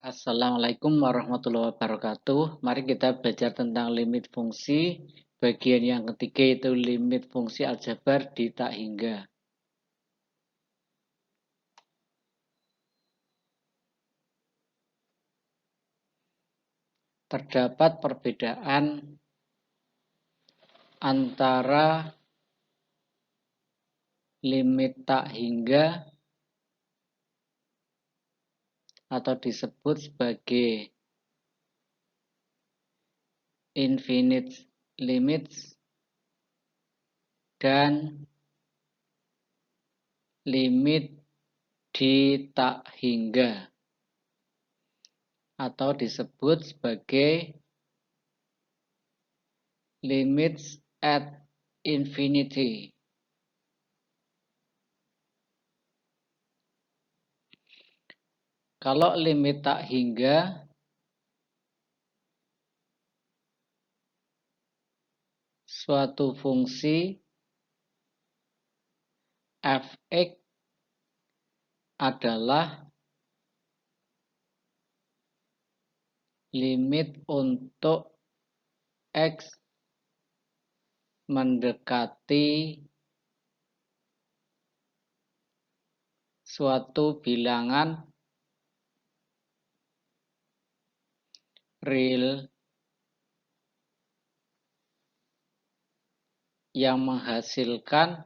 Assalamualaikum warahmatullahi wabarakatuh. Mari kita belajar tentang limit fungsi. Bagian yang ketiga yaitu limit fungsi aljabar di tak hingga. Terdapat perbedaan antara limit tak hingga atau disebut sebagai infinite limits dan limit di tak hingga atau disebut sebagai limits at infinity. Kalau limit tak hingga, suatu fungsi f(x) adalah limit untuk x mendekati suatu bilangan real yang menghasilkan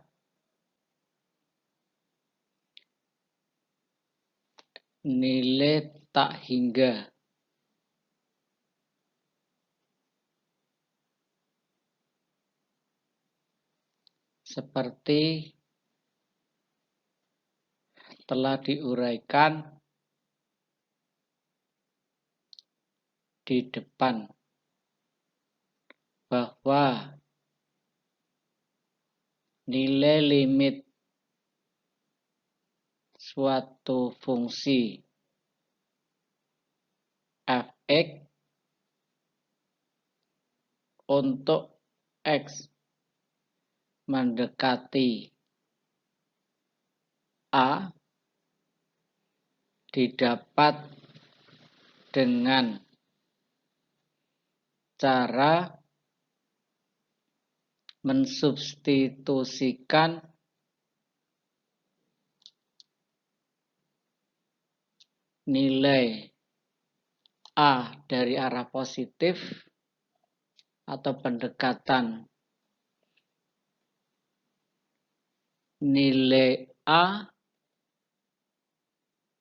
nilai tak hingga. Seperti telah diuraikan di depan, bahwa nilai limit suatu fungsi f(x) untuk x mendekati a didapat dengan cara mensubstitusikan nilai a dari arah positif atau pendekatan nilai a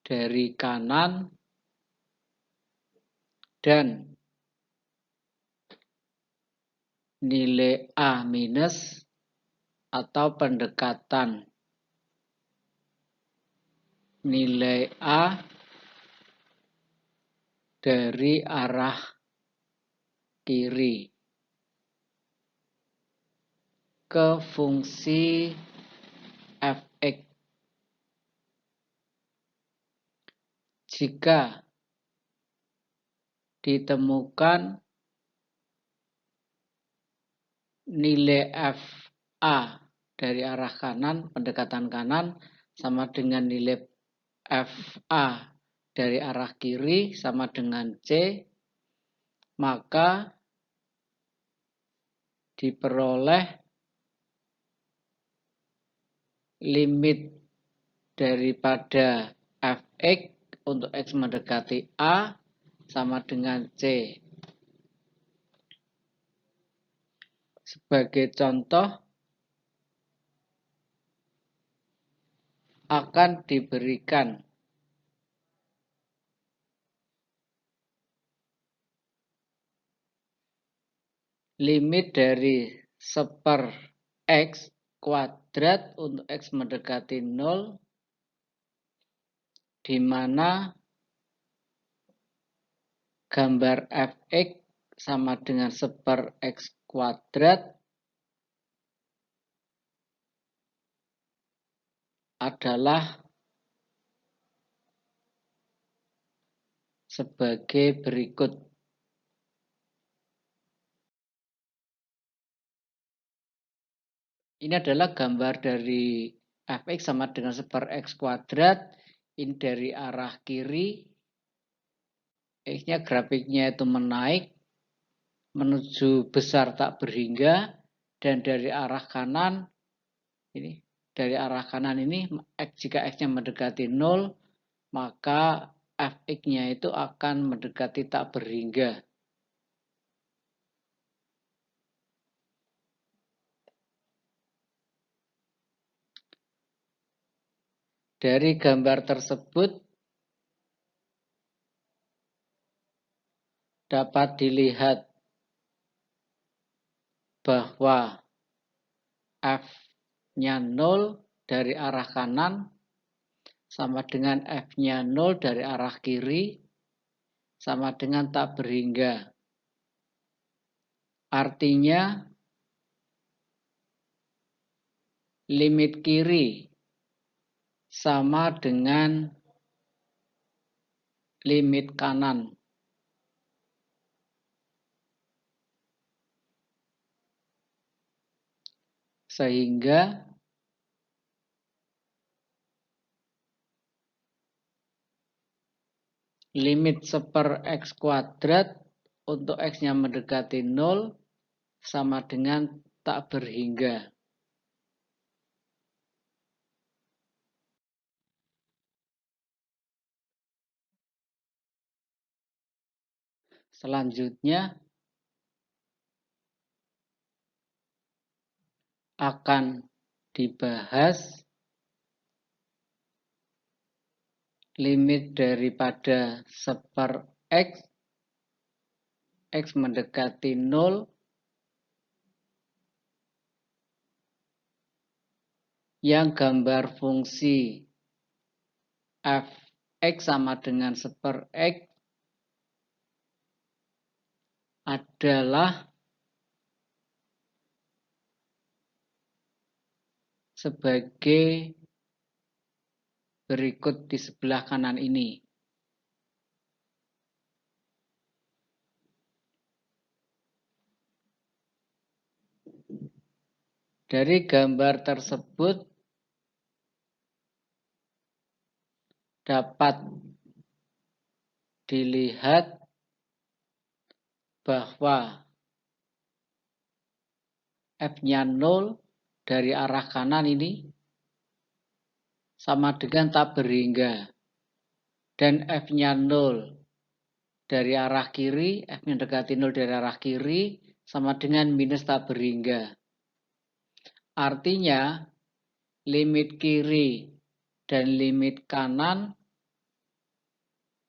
dari kanan dan nilai a minus atau pendekatan nilai a dari arah kiri ke fungsi f(x). Jika ditemukan nilai f(a) dari arah kanan, pendekatan kanan, sama dengan nilai f(a) dari arah kiri sama dengan C, maka diperoleh limit daripada f(x) untuk x mendekati a sama dengan C. Sebagai contoh, akan diberikan limit dari 1/x kuadrat untuk x mendekati 0, di mana gambar f(x) sama dengan 1/x kuadrat adalah sebagai berikut. Ini adalah gambar dari f(x) sama dengan 1/x kuadrat. Ini dari arah kiri X-nya grafiknya itu menaik menuju besar tak berhingga, dan dari arah kanan ini jika X-nya mendekati 0, maka Fx-nya itu akan mendekati tak berhingga. Dari gambar tersebut dapat dilihat bahwa F-nya 0 dari arah kanan sama dengan F-nya 0 dari arah kiri sama dengan tak berhingga. Artinya limit kiri sama dengan limit kanan. Sehingga limit 1/x kuadrat untuk X-nya mendekati 0 sama dengan tak berhingga. Selanjutnya akan dibahas limit daripada 1/x, X mendekati 0, yang gambar fungsi Fx sama dengan 1/x adalah sebagai berikut di sebelah kanan ini. Dari gambar tersebut dapat dilihat bahwa F-nya 0 dari arah kanan ini sama dengan tak berhingga. Dan F-nya 0 dari arah kiri, F mendekati 0 dari arah kiri, sama dengan minus tak berhingga. Artinya, limit kiri dan limit kanan,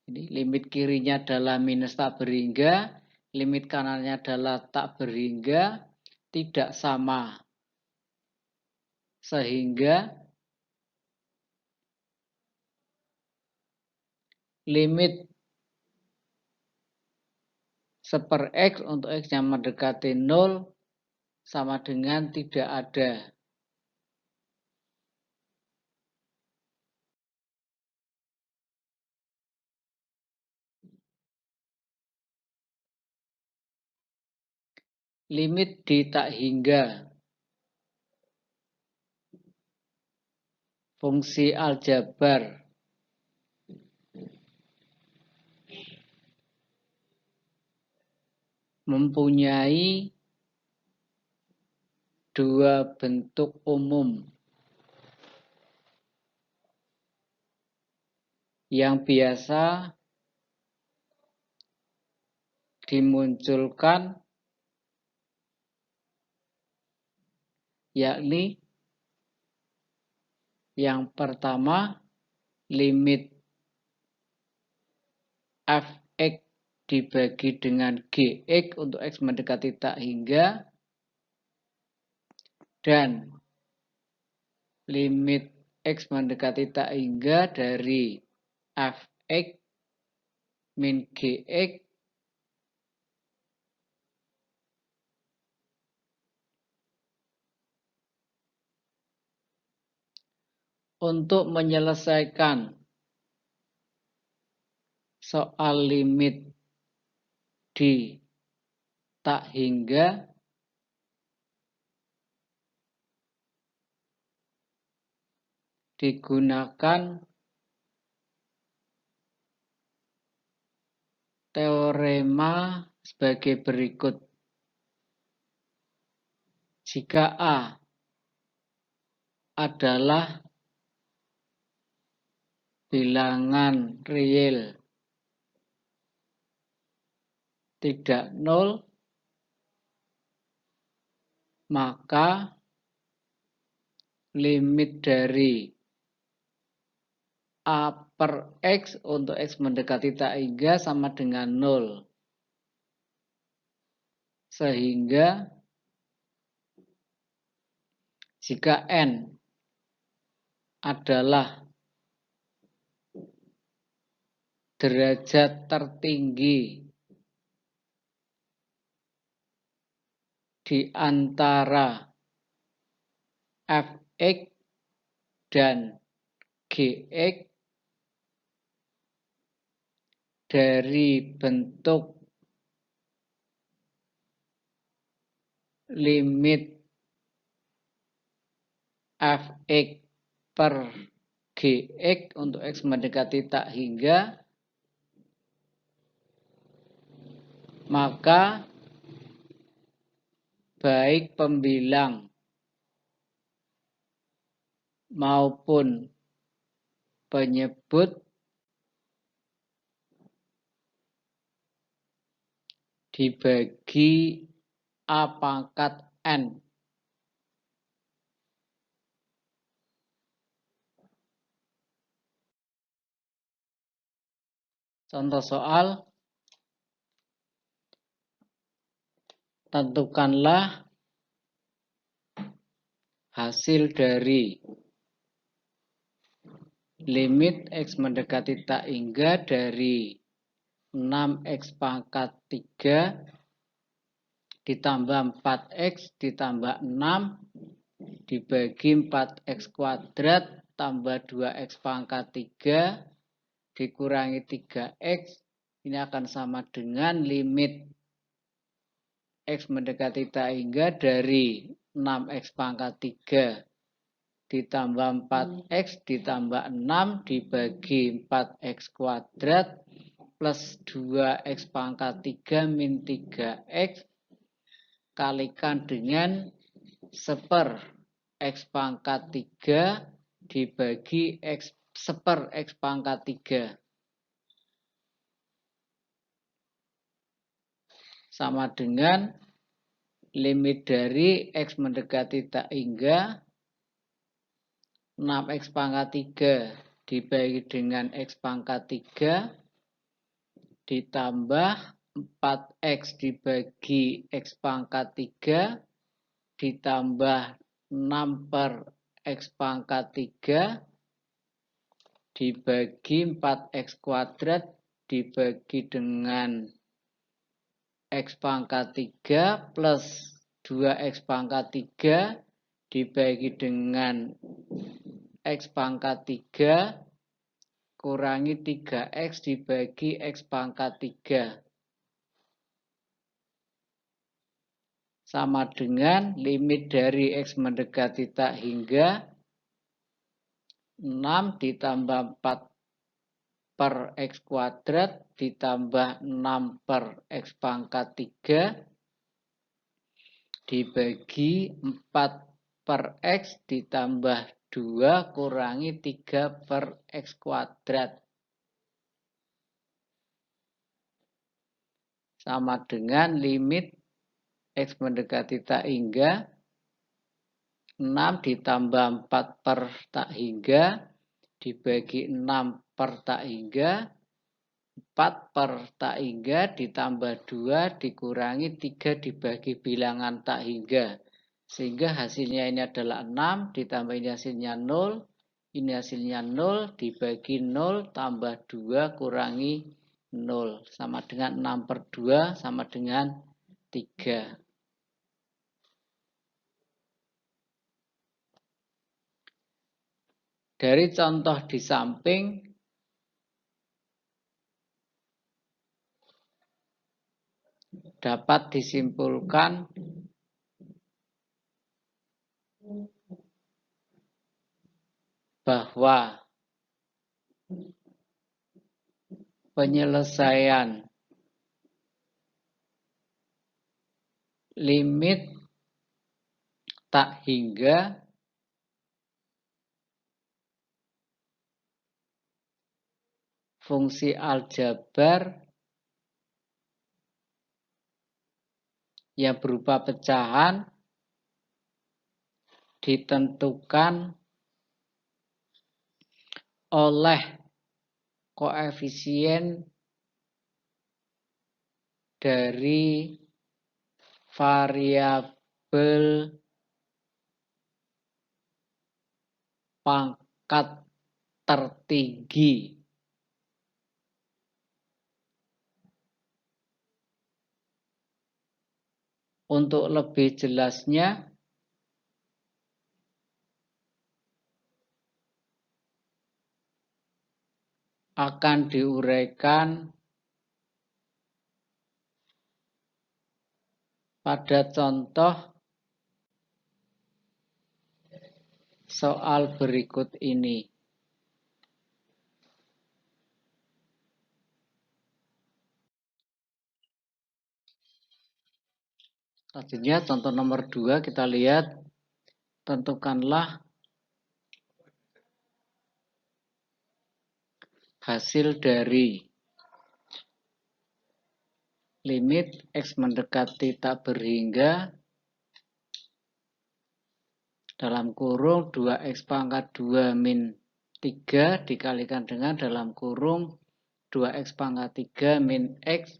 ini limit kirinya adalah minus tak berhingga, limit kanannya adalah tak berhingga, tidak sama. Sehingga limit 1/x untuk X yang mendekati 0 sama dengan tidak ada. Limit di tak hingga. Fungsi aljabar mempunyai dua bentuk umum yang biasa dimunculkan, yakni yang pertama limit Fx dibagi dengan Gx untuk X mendekati tak hingga, dan limit X mendekati tak hingga dari Fx min Gx untuk menyelesaikan soal limit di tak hingga digunakan teorema sebagai berikut. Jika A adalah bilangan real tidak nol, maka limit dari A per X untuk X mendekati tak hingga sama dengan 0. Sehingga jika N adalah derajat tertinggi di antara Fx dan Gx dari bentuk limit Fx per Gx untuk X mendekati tak hingga, maka baik pembilang maupun penyebut dibagi A pangkat N. Contoh soal, tentukanlah hasil dari limit X mendekati tak hingga dari 6X pangkat 3 ditambah 4X ditambah 6 dibagi 4X kuadrat tambah 2X pangkat 3 dikurangi 3X. Ini akan sama dengan limit X mendekati tak hingga dari 6X pangkat 3 ditambah 4X ditambah 6 dibagi 4X kuadrat plus 2X pangkat 3 min 3X kalikan dengan seper X pangkat 3 dibagi X seper X pangkat 3. Sama dengan limit dari X mendekati tak hingga 6X pangkat 3 dibagi dengan X pangkat 3 ditambah 4X dibagi X pangkat 3 ditambah 6 per X pangkat 3 dibagi 4X kuadrat dibagi dengan X pangkat 3 plus 2X pangkat 3 dibagi dengan X pangkat 3 kurangi 3X dibagi X pangkat 3. Sama dengan limit dari X mendekati tak hingga 6 ditambah 4 per X kuadrat ditambah 6 per X pangkat 3 dibagi 4 per X ditambah 2 kurangi 3 per X kuadrat. Sama dengan limit X mendekati tak hingga 6 ditambah 4 per tak hingga dibagi 6 per tak hingga 4 per tak hingga ditambah 2 dikurangi 3 dibagi bilangan tak hingga. Sehingga hasilnya ini adalah 6 ditambah ini hasilnya 0. Ini hasilnya 0 dibagi 0 tambah 2 kurangi 0. Sama dengan 6 per 2 sama dengan 3. Dari contoh di samping, dapat disimpulkan bahwa penyelesaian limit tak hingga fungsi aljabar yang berupa pecahan ditentukan oleh koefisien dari variabel pangkat tertinggi. Untuk lebih jelasnya, akan diuraikan pada contoh soal berikut ini. Selanjutnya contoh nomor 2 kita lihat, tentukanlah hasil dari limit X mendekati tak berhingga dalam kurung 2X pangkat 2 min 3 dikalikan dengan dalam kurung 2X pangkat 3 min X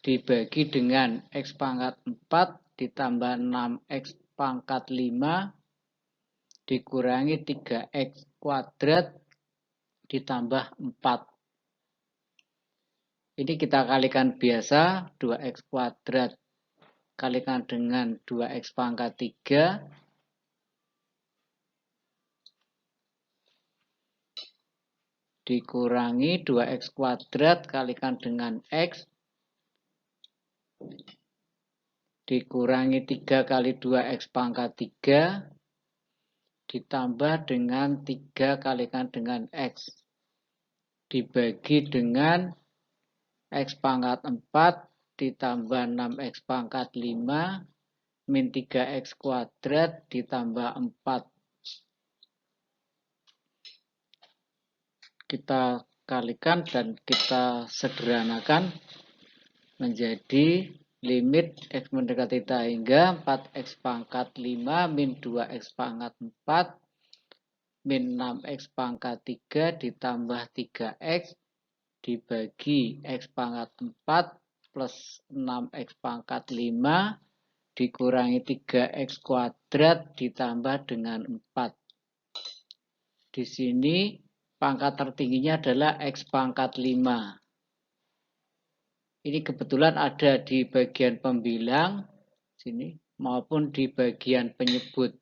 dibagi dengan X pangkat 4 ditambah 6X pangkat 5 dikurangi 3X kuadrat ditambah 4. Ini kita kalikan biasa, 2X kuadrat kalikan dengan 2X pangkat 3 dikurangi 2X kuadrat kalikan dengan X dikurangi 3 kali 2X pangkat 3 ditambah dengan 3 kalikan dengan X dibagi dengan X pangkat 4 ditambah 6X pangkat 5 min 3X kuadrat ditambah 4. Kita kalikan dan kita sederhanakan menjadi limit X mendekati tak hingga 4X pangkat 5 min 2X pangkat 4 min 6X pangkat 3 ditambah 3X dibagi X pangkat 4 plus 6X pangkat 5 dikurangi 3X kuadrat ditambah dengan 4. Di sini pangkat tertingginya adalah X pangkat 5. Ini kebetulan ada di bagian pembilang sini maupun di bagian penyebut.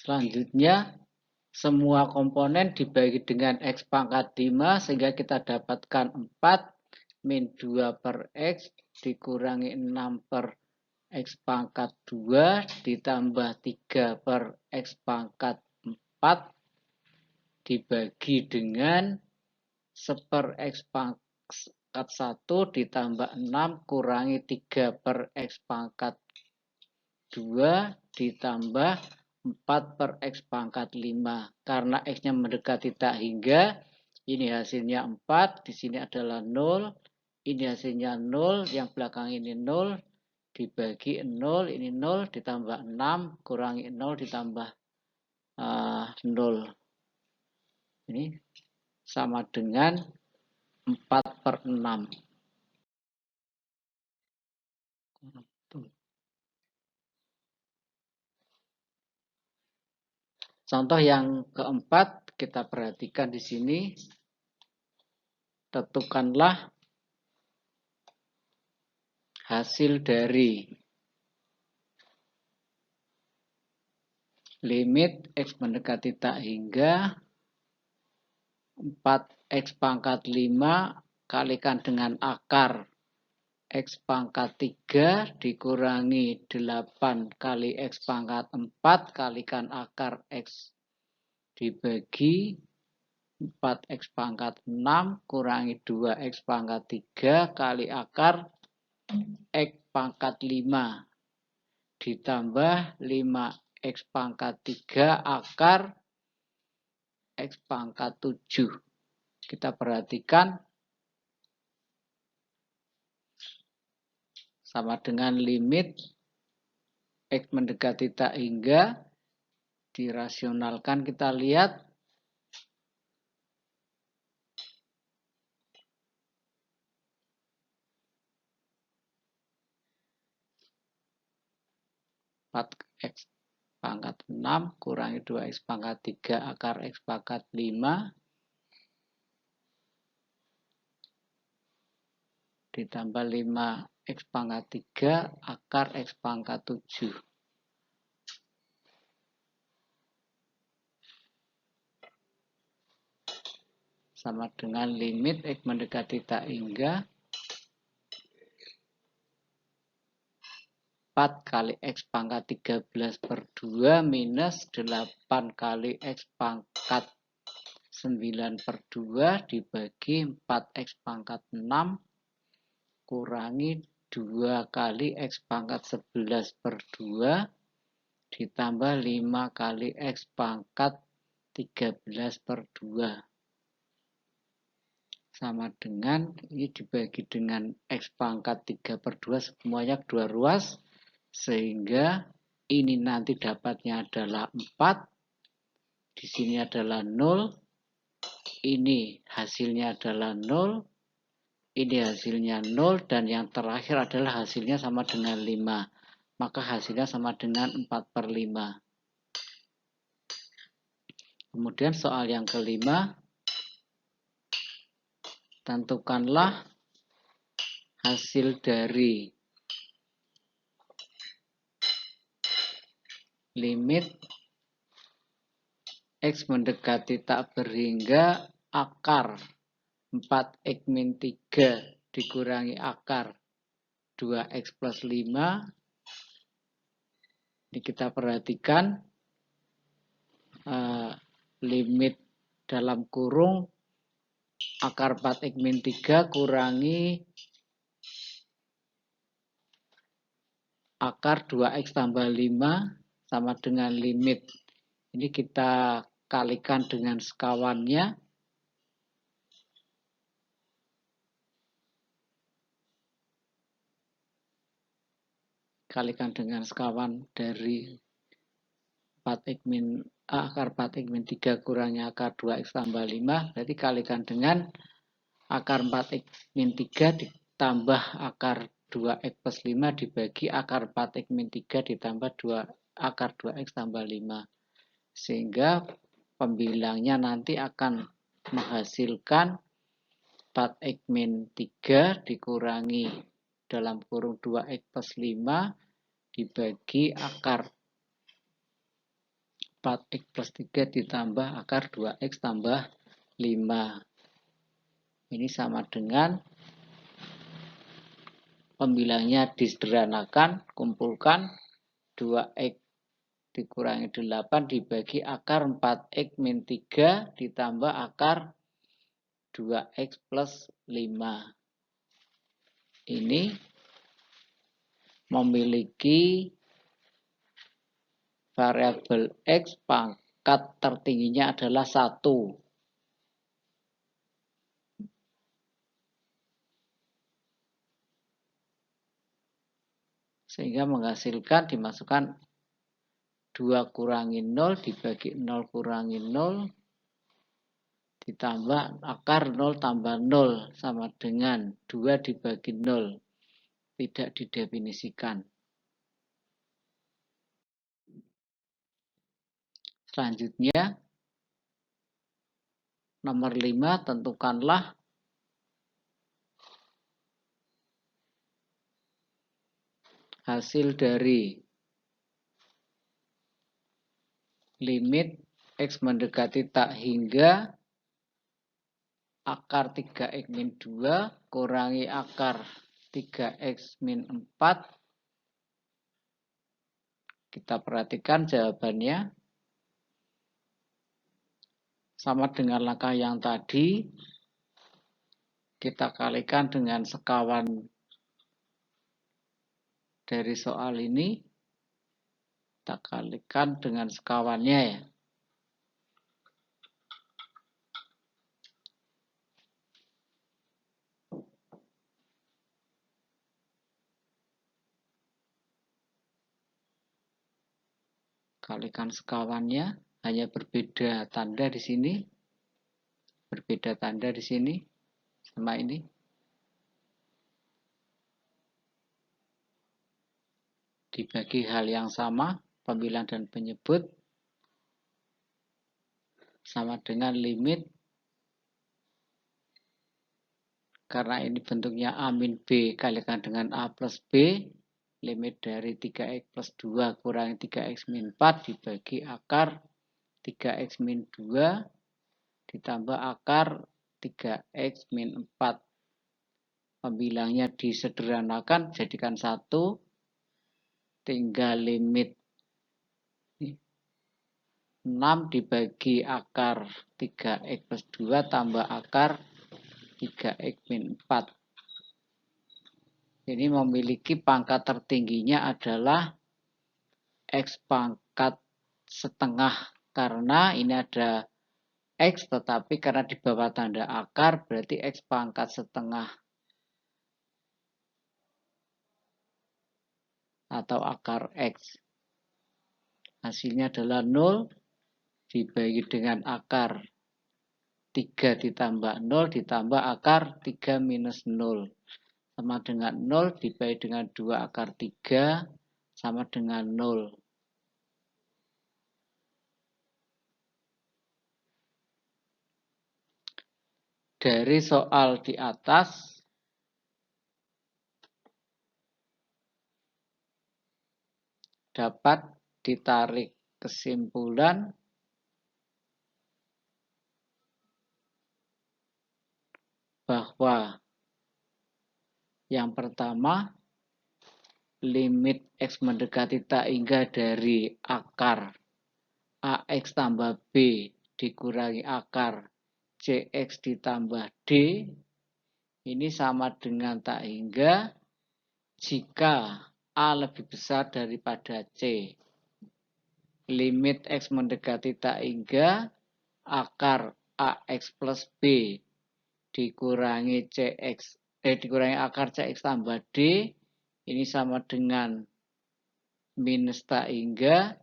Selanjutnya, semua komponen dibagi dengan X pangkat 5 sehingga kita dapatkan 4 min 2 per X dikurangi 6 per X pangkat 2 ditambah 3 per X pangkat 4 dibagi dengan 1 X pangkat 1 ditambah 6 kurangi 3 per X pangkat 2 ditambah 4 per X pangkat 5. Karena X-nya mendekati tak hingga, ini hasilnya 4, di sini adalah 0, ini hasilnya 0, yang belakang ini 0, dibagi 0, ini 0, ditambah 6, kurangi 0, ditambah 0. Ini sama dengan 4 per 6. Contoh yang keempat, kita perhatikan di sini. Tentukanlah hasil dari limit X mendekati tak hingga 4X pangkat 5 kalikan dengan akar X pangkat 3 dikurangi 8 kali X pangkat 4 kalikan akar X dibagi 4x pangkat 6 kurangi 2x pangkat 3 kali akar x pangkat 5 ditambah 5x pangkat 3 akar x pangkat 7. Kita perhatikan sama dengan limit x mendekati tak hingga dirasionalkan. Kita lihat x pangkat 6 kurangi 2x pangkat 3 akar x pangkat 5 ditambah 5x pangkat 3 akar x pangkat 7. Sama dengan limit x mendekati tak hingga 4 kali x pangkat 13 per 2 minus 8 kali x pangkat 9 per 2 dibagi 4x pangkat 6 kurangi 2 kali x pangkat 11 per 2 ditambah 5 kali x pangkat 13 per 2. Sama dengan ini dibagi dengan x pangkat 3 per 2 semuanya 2 ruas. Sehingga ini nanti dapatnya adalah 4. Di sini adalah 0. Ini hasilnya adalah 0. Ini hasilnya 0. Dan yang terakhir adalah hasilnya sama dengan 5. Maka hasilnya sama dengan 4 per 5. Kemudian soal yang kelima. Tentukanlah hasil dari limit x mendekati tak berhingga akar 4x min 3 dikurangi akar 2x plus 5. Ini kita perhatikan limit dalam kurung akar 4x min 3 kurangi akar 2x tambah 5 sama dengan limit. Ini kita kalikan dengan sekawannya. Kalikan dengan sekawan dari 4x min akar 4x min 3 kurangi akar 2x tambah 5. Berarti kalikan dengan akar 4x min 3 ditambah akar 2x plus 5 dibagi akar 4x min 3 ditambah akar 2x tambah 5. Sehingga pembilangnya nanti akan menghasilkan 4x min 3 dikurangi dalam kurung 2x plus 5 dibagi akar 4x plus 3 ditambah akar 2x tambah 5. Ini sama dengan pembilangnya disederhanakan, kumpulkan 2x dikurangi 8 dibagi akar 4x min 3 ditambah akar 2x plus 5. Ini memiliki variabel x pangkat tertingginya adalah 1. Sehingga menghasilkan dimasukkan 2 kurangi 0 dibagi 0 kurangi 0 ditambah akar 0 tambah 0 sama dengan 2 dibagi 0. Tidak didefinisikan. Selanjutnya, nomor 5, tentukanlah hasil dari limit x mendekati tak hingga akar 3x min 2 kurangi akar 3x min 4. Kita perhatikan jawabannya. sama dengan langkah yang tadi, kita kalikan dengan sekawan dari soal ini, kita kalikan dengan sekawannya ya. Kalikan sekawannya, hanya berbeda tanda di sini. Berbeda tanda di sini sama ini. Dibagi hal yang sama, pembilang dan penyebut sama dengan limit, karena ini bentuknya A min B kalikan dengan A plus B, limit dari 3x plus 2 kurangi 3x min 4 dibagi akar 3x min 2 ditambah akar 3x min 4. Pembilangnya disederhanakan, jadikan 1, tinggal limit 6 dibagi akar 3x plus 2 tambah akar 3x min 4. Ini memiliki pangkat tertingginya adalah X pangkat setengah. Karena ini ada X, tetapi karena di bawah tanda akar, berarti X pangkat setengah. Atau akar X. Hasilnya adalah 0 dibagi dengan akar 3 ditambah 0 ditambah akar 3 minus 0. Sama dengan 0 dibagi dengan 2 akar 3 sama dengan 0. Dari soal di atas, dapat ditarik kesimpulan bahwa yang pertama, limit X mendekati tak hingga dari akar AX tambah B dikurangi akar CX ditambah D, ini sama dengan tak hingga jika A lebih besar daripada C. Limit X mendekati tak hingga akar AX plus B dikurangi dikurangi akar CX tambah D, ini sama dengan minus tak hingga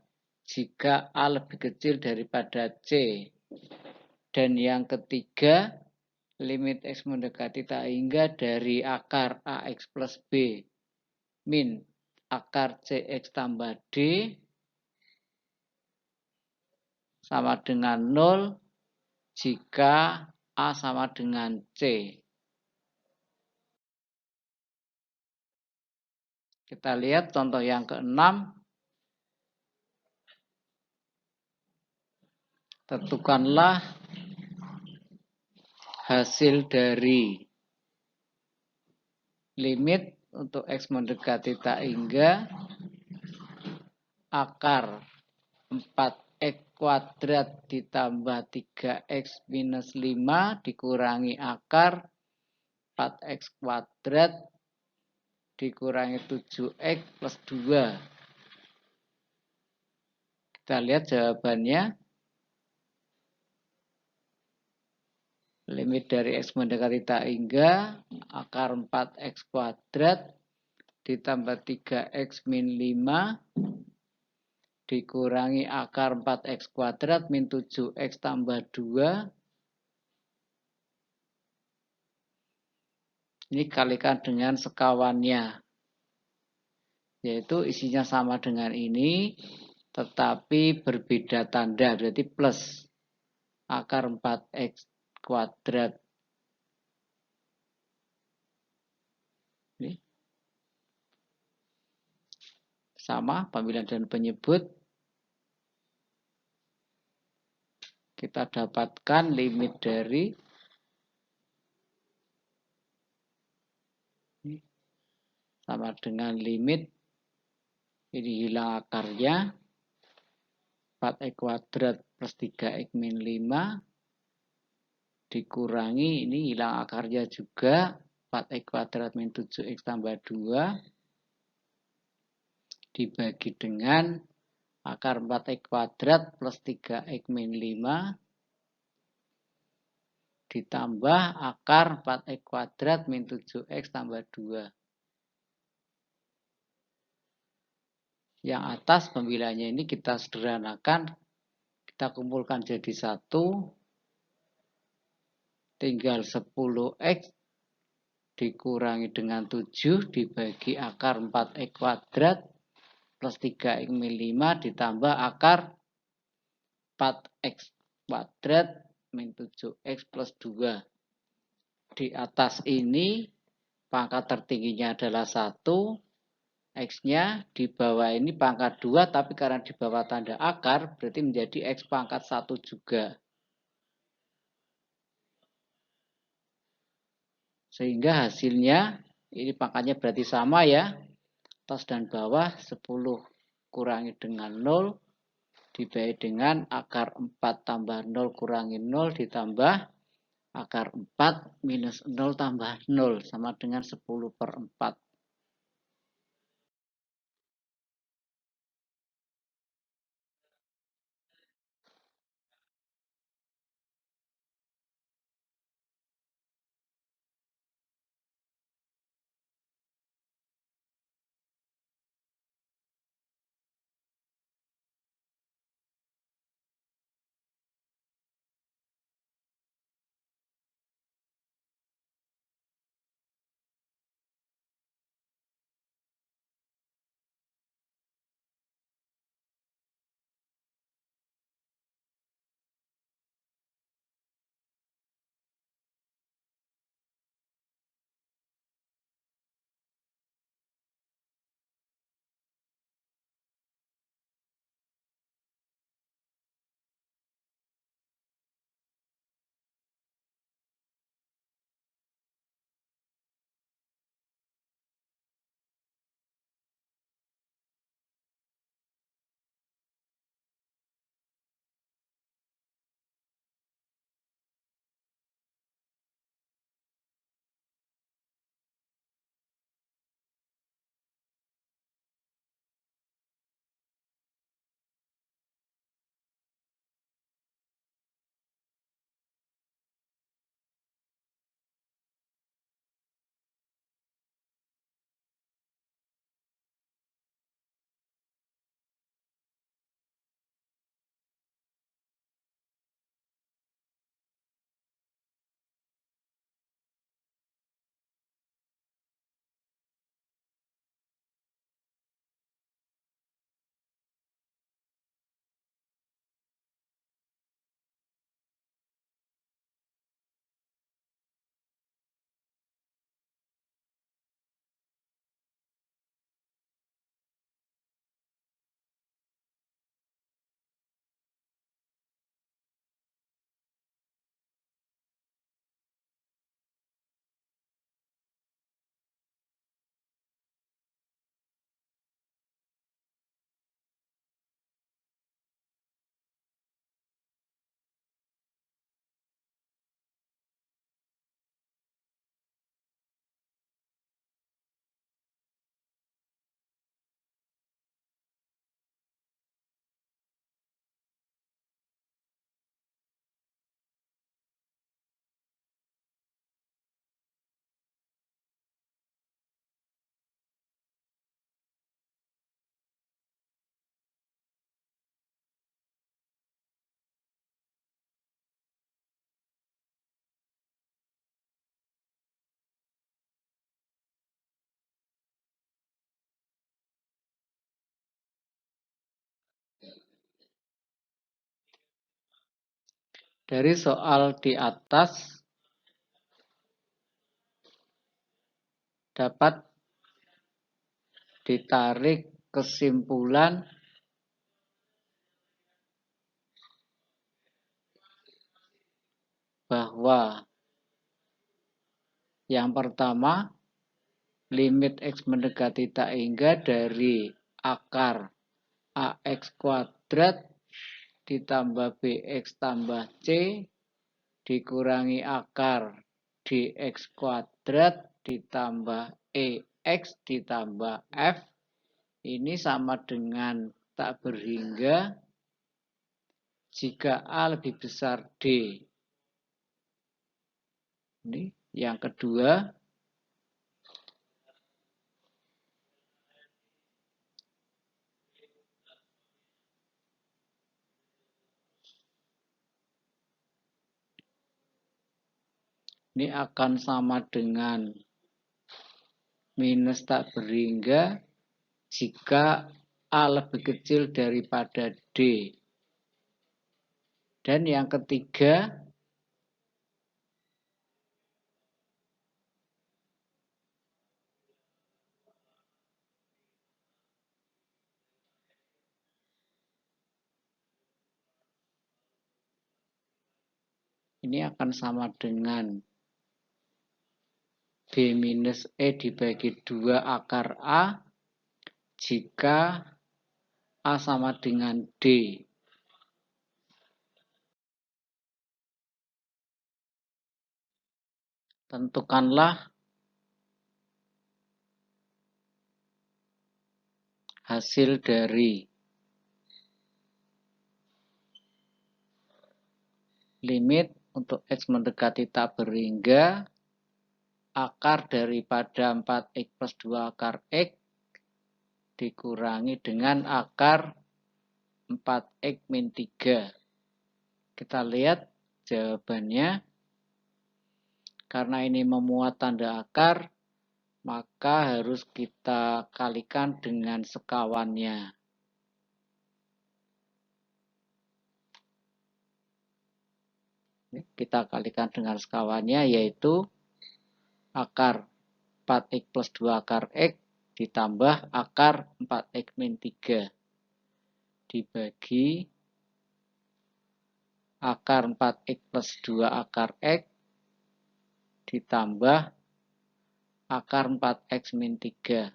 jika A lebih kecil daripada C. Dan yang ketiga, limit X mendekati tak hingga dari akar AX plus B min akar CX tambah D sama dengan 0 jika A sama dengan C. Kita lihat contoh yang ke-6. Tentukanlah hasil dari limit untuk X mendekati tak hingga akar 4x kuadrat ditambah 3x minus 5 dikurangi akar 4x kuadrat dikurangi 7x plus 2. Kita lihat jawabannya. Limit dari X mendekati tak hingga akar 4x kuadrat ditambah 3x min 5 dikurangi akar 4x kuadrat min 7x tambah 2. Ini kalikan dengan sekawannya. Yaitu isinya sama dengan ini, tetapi berbeda tanda, berarti plus akar 4x kuadrat. Ini. Sama, pembilang dan penyebut. Kita dapatkan limit dari sama dengan limit, ini hilang akarnya, 4x kuadrat plus 3x min 5 dikurangi, ini hilang akarnya juga, 4x kuadrat min 7x tambah 2 dibagi dengan akar 4x kuadrat plus 3x min 5 ditambah akar 4x kuadrat min 7x tambah 2. Yang atas pembilannya ini kita sederhanakan, kita kumpulkan jadi 1, tinggal 10x dikurangi dengan 7 dibagi akar 4x kuadrat plus 3x min 5 ditambah akar 4x kuadrat min 7x plus 2. Di atas ini pangkat tertingginya adalah 1, X-nya di bawah ini pangkat 2, tapi karena di bawah tanda akar, berarti menjadi X pangkat 1 juga. Sehingga hasilnya, ini pangkatnya berarti sama ya, atas dan bawah 10 kurangi dengan 0, dibagi dengan akar 4 tambah 0 kurangi 0 ditambah akar 4 minus 0 tambah 0, sama dengan 10/4. Dari soal di atas dapat ditarik kesimpulan bahwa yang pertama, limit X mendekati tak hingga dari akar AX kuadrat ditambah BX tambah C dikurangi akar dx kuadrat ditambah EX ditambah F. Ini sama dengan tak berhingga jika A lebih besar D. Ini yang kedua. Ini akan sama dengan minus tak berhingga jika A lebih kecil daripada D. Dan yang ketiga, ini akan sama dengan B minus E dibagi 2 akar A jika A sama dengan D. Tentukanlah hasil dari limit untuk X mendekati tak berhingga akar daripada 4X plus 2 akar X dikurangi dengan akar 4X min 3. Kita lihat jawabannya. Karena ini memuat tanda akar, maka harus kita kalikan dengan sekawannya. Kita kalikan dengan sekawannya, yaitu akar 4X plus 2 akar X ditambah akar 4X min 3 dibagi akar 4X plus 2 akar X ditambah akar 4X min 3.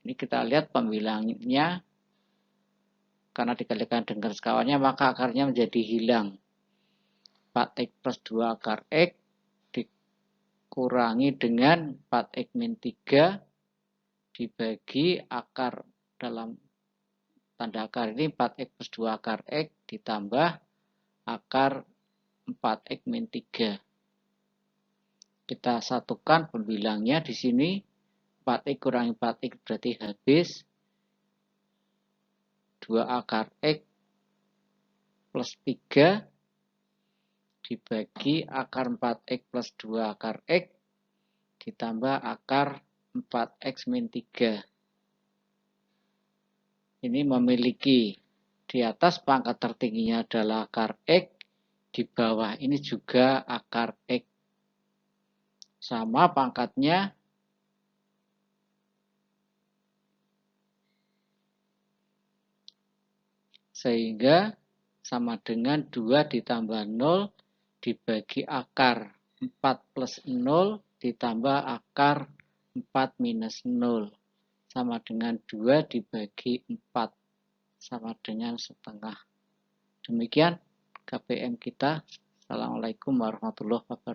Ini kita lihat pembilangnya, karena dikalikan dengan sekawannya, maka akarnya menjadi hilang. 4X plus 2 akar X dikurangi dengan 4X min 3 dibagi akar dalam tanda akar ini 4X plus 2 akar X ditambah akar 4X min 3. Kita satukan pembilangnya di sini. 4X kurangi 4X berarti habis. 2 akar X plus 3 dibagi akar 4X plus 2 akar X ditambah akar 4X min 3. Ini memiliki di atas pangkat tertingginya adalah akar X, di bawah ini juga akar X. Sama pangkatnya, sehingga sama dengan 2 ditambah 0 dibagi akar 4 plus 0 ditambah akar 4 minus 0. Sama dengan 2 dibagi 4. Sama dengan setengah. Demikian KPM kita. Assalamualaikum warahmatullahi wabarakatuh.